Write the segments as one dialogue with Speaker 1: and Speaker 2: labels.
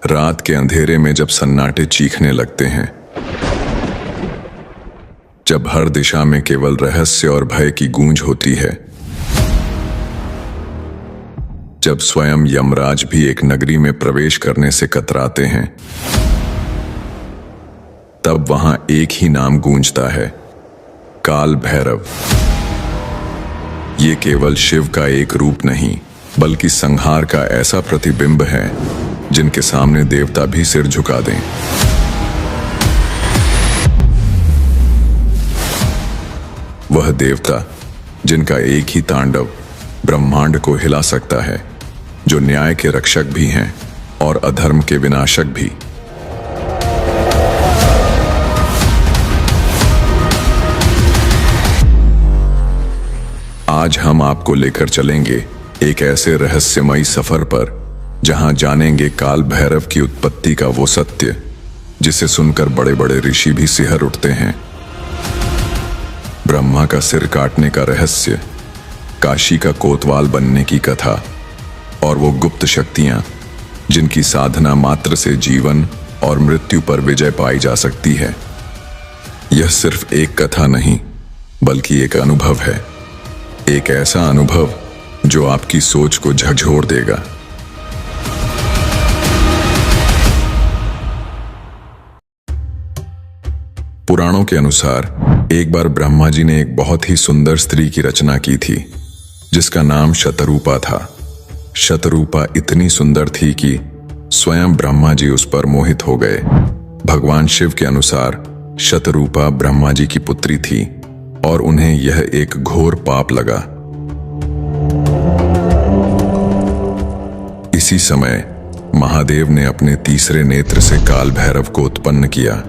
Speaker 1: रात के अंधेरे में जब सन्नाटे चीखने लगते हैं, जब हर दिशा में केवल रहस्य और भय की गूंज होती है, जब स्वयं यमराज भी एक नगरी में प्रवेश करने से कतराते हैं, तब वहां एक ही नाम गूंजता है, काल भैरव। ये केवल शिव का एक रूप नहीं, बल्कि संहार का ऐसा प्रतिबिंब है जिनके सामने देवता भी सिर झुका दें। वह देवता जिनका एक ही तांडव ब्रह्मांड को हिला सकता है, जो न्याय के रक्षक भी हैं और अधर्म के विनाशक भी। आज हम आपको लेकर चलेंगे एक ऐसे रहस्यमयी सफर पर जहां जानेंगे काल भैरव की उत्पत्ति का वो सत्य जिसे सुनकर बड़े बड़े ऋषि भी सिहर उठते हैं, ब्रह्मा का सिर काटने का रहस्य, काशी का कोतवाल बनने की कथा और वो गुप्त शक्तियां जिनकी साधना मात्र से जीवन और मृत्यु पर विजय पाई जा सकती है। यह सिर्फ एक कथा नहीं, बल्कि एक अनुभव है, एक ऐसा अनुभव जो आपकी सोच को झकझोर देगा। पुराणों के अनुसार एक बार ब्रह्मा जी ने एक बहुत ही सुंदर स्त्री की रचना की थी, जिसका नाम शतरूपा था। शतरूपा इतनी सुंदर थी कि स्वयं ब्रह्मा जी उस पर मोहित हो गए। भगवान शिव के अनुसार शतरूपा ब्रह्मा जी की पुत्री थी और उन्हें यह एक घोर पाप लगा। इसी समय महादेव ने अपने तीसरे नेत्र से काल भैरव को उत्पन्न किया।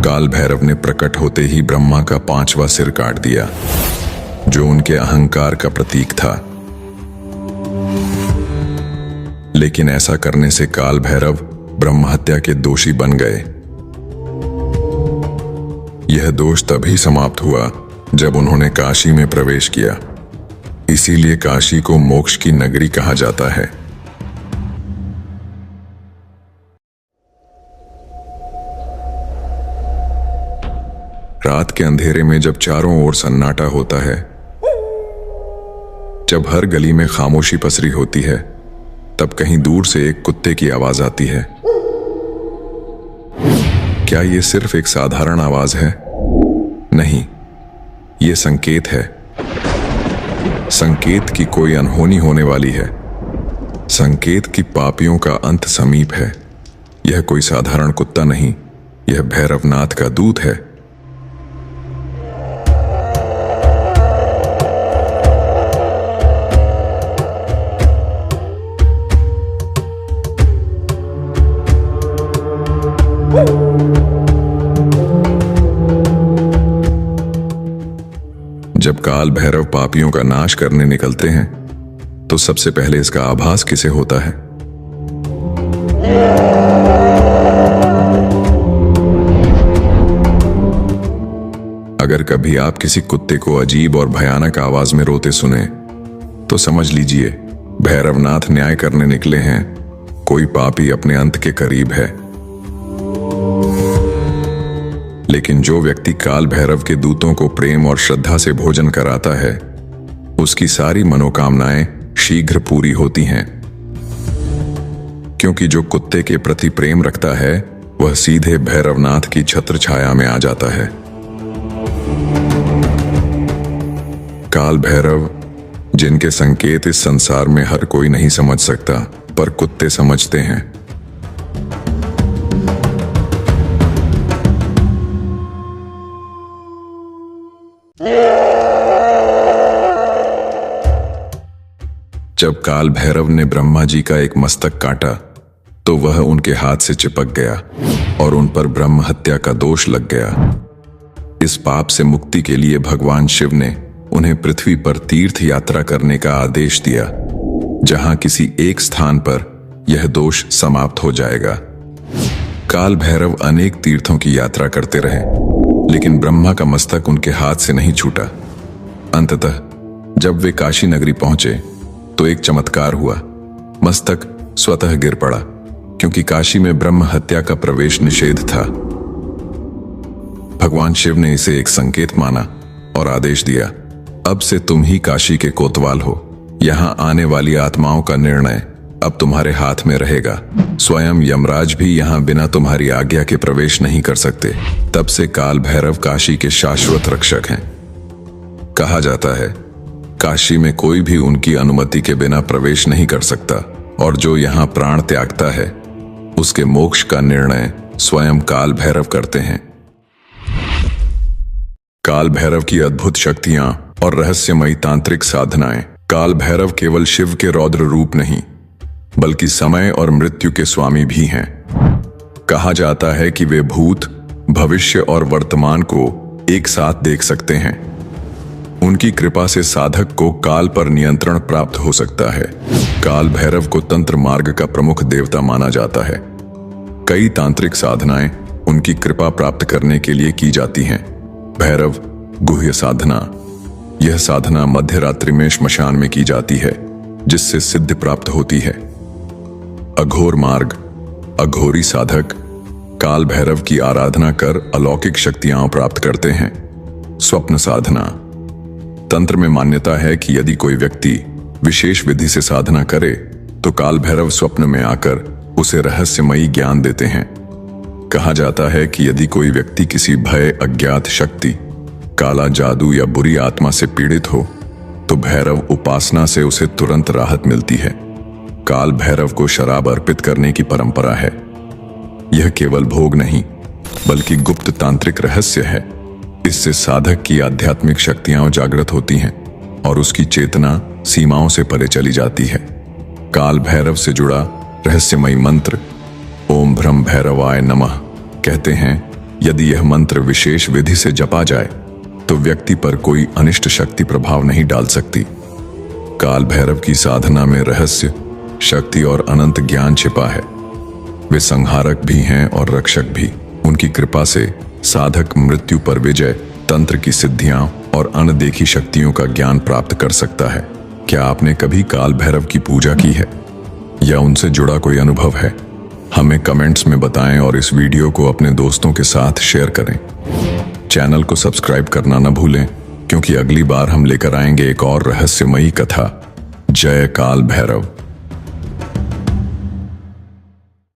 Speaker 1: काल भैरव ने प्रकट होते ही ब्रह्मा का 5वां सिर काट दिया, जो उनके अहंकार का प्रतीक था। लेकिन ऐसा करने से काल भैरव ब्रह्म हत्या के दोषी बन गए। यह दोष तभी समाप्त हुआ जब उन्होंने काशी में प्रवेश किया। इसीलिए काशी को मोक्ष की नगरी कहा जाता है। रात के अंधेरे में जब चारों ओर सन्नाटा होता है, जब हर गली में खामोशी पसरी होती है, तब कहीं दूर से एक कुत्ते की आवाज आती है। क्या यह सिर्फ एक साधारण आवाज है? नहीं, यह संकेत है। संकेत की कोई अनहोनी होने वाली है। संकेत की पापियों का अंत समीप है। यह कोई साधारण कुत्ता नहीं, यह भैरवनाथ का दूत है। जब काल भैरव पापियों का नाश करने निकलते हैं, तो सबसे पहले इसका आभास किसे होता है? अगर कभी आप किसी कुत्ते को अजीब और भयानक आवाज में रोते सुने, तो समझ लीजिए भैरवनाथ न्याय करने निकले हैं। कोई पापी अपने अंत के करीब है। लेकिन जो व्यक्ति काल भैरव के दूतों को प्रेम और श्रद्धा से भोजन कराता है, उसकी सारी मनोकामनाएं शीघ्र पूरी होती हैं। क्योंकि जो कुत्ते के प्रति प्रेम रखता है, वह सीधे भैरवनाथ की छत्र छाया में आ जाता है। काल भैरव, जिनके संकेत इस संसार में हर कोई नहीं समझ सकता, पर कुत्ते समझते हैं। जब काल भैरव ने ब्रह्मा जी का एक मस्तक काटा, तो वह उनके हाथ से चिपक गया और उन पर ब्रह्म हत्या का दोष लग गया। इस पाप से मुक्ति के लिए भगवान शिव ने उन्हें पृथ्वी पर तीर्थ यात्रा करने का आदेश दिया, जहां किसी एक स्थान पर यह दोष समाप्त हो जाएगा। काल भैरव अनेक तीर्थों की यात्रा करते रहे, लेकिन ब्रह्मा का मस्तक उनके हाथ से नहीं छूटा। अंततः जब वे काशी नगरी पहुंचे, तो एक चमत्कार हुआ। मस्तक स्वतः गिर पड़ा, क्योंकि काशी में ब्रह्म हत्या का प्रवेश निषेध था। भगवान शिव ने इसे एक संकेत माना और आदेश दिया, अब से तुम ही काशी के कोतवाल हो। यहां आने वाली आत्माओं का निर्णय अब तुम्हारे हाथ में रहेगा। स्वयं यमराज भी यहां बिना तुम्हारी आज्ञा के प्रवेश नहीं कर सकते। तब से काल भैरव काशी के शाश्वत रक्षक हैं। कहा जाता है, काशी में कोई भी उनकी अनुमति के बिना प्रवेश नहीं कर सकता, और जो यहां प्राण त्यागता है उसके मोक्ष का निर्णय स्वयं काल भैरव करते हैं। काल भैरव की अद्भुत शक्तियां और रहस्यमयी तांत्रिक साधनाएं। काल भैरव केवल शिव के रौद्र रूप नहीं, बल्कि समय और मृत्यु के स्वामी भी हैं। कहा जाता है कि वे भूत, भविष्य और वर्तमान को एक साथ देख सकते हैं। उनकी कृपा से साधक को काल पर नियंत्रण प्राप्त हो सकता है। काल भैरव को तंत्र मार्ग का प्रमुख देवता माना जाता है। कई तांत्रिक साधनाएं उनकी कृपा प्राप्त करने के लिए की जाती हैं। भैरव गुह्य साधना। यह साधना मध्य रात्रि में श्मशान में की जाती है, जिससे सिद्धि प्राप्त होती है। अघोर मार्ग। अघोरी साधक काल भैरव की आराधना कर अलौकिक शक्तियां प्राप्त करते हैं। स्वप्न साधना। तंत्र में मान्यता है कि यदि कोई व्यक्ति विशेष विधि से साधना करे तो काल भैरव स्वप्न में आकर उसे रहस्यमयी ज्ञान देते हैं। कहा जाता है कि यदि कोई व्यक्ति किसी भय, अज्ञात शक्ति, काला जादू या बुरी आत्मा से पीड़ित हो तो भैरव उपासना से उसे तुरंत राहत मिलती है। काल भैरव को शराब अर्पित करने की परंपरा है। यह केवल भोग नहीं, बल्कि गुप्त तांत्रिक रहस्य है। इससे साधक की आध्यात्मिक शक्तियां जागृत होती हैं और उसकी चेतना सीमाओं से परे चली जाती है। काल भैरव से जुड़ा रहस्यमयी मंत्र ओम भ्रम भैरवाय नमः कहते हैं। यदि यह मंत्र विशेष विधि से जपा जाए तो व्यक्ति पर कोई अनिष्ट शक्ति प्रभाव नहीं डाल सकती। काल भैरव की साधना में रहस्य, शक्ति और अनंत ज्ञान छिपा है। वे संहारक भी हैं और रक्षक भी। उनकी कृपा से साधक मृत्यु पर विजय, तंत्र की सिद्धियां और अनदेखी शक्तियों का ज्ञान प्राप्त कर सकता है। क्या आपने कभी काल भैरव की पूजा की है या उनसे जुड़ा कोई अनुभव है? हमें कमेंट्स में बताएं और इस वीडियो को अपने दोस्तों के साथ शेयर करें। चैनल को सब्सक्राइब करना न भूलें, क्योंकि अगली बार हम लेकर आएंगे एक और रहस्यमयी कथा। जय काल भैरव।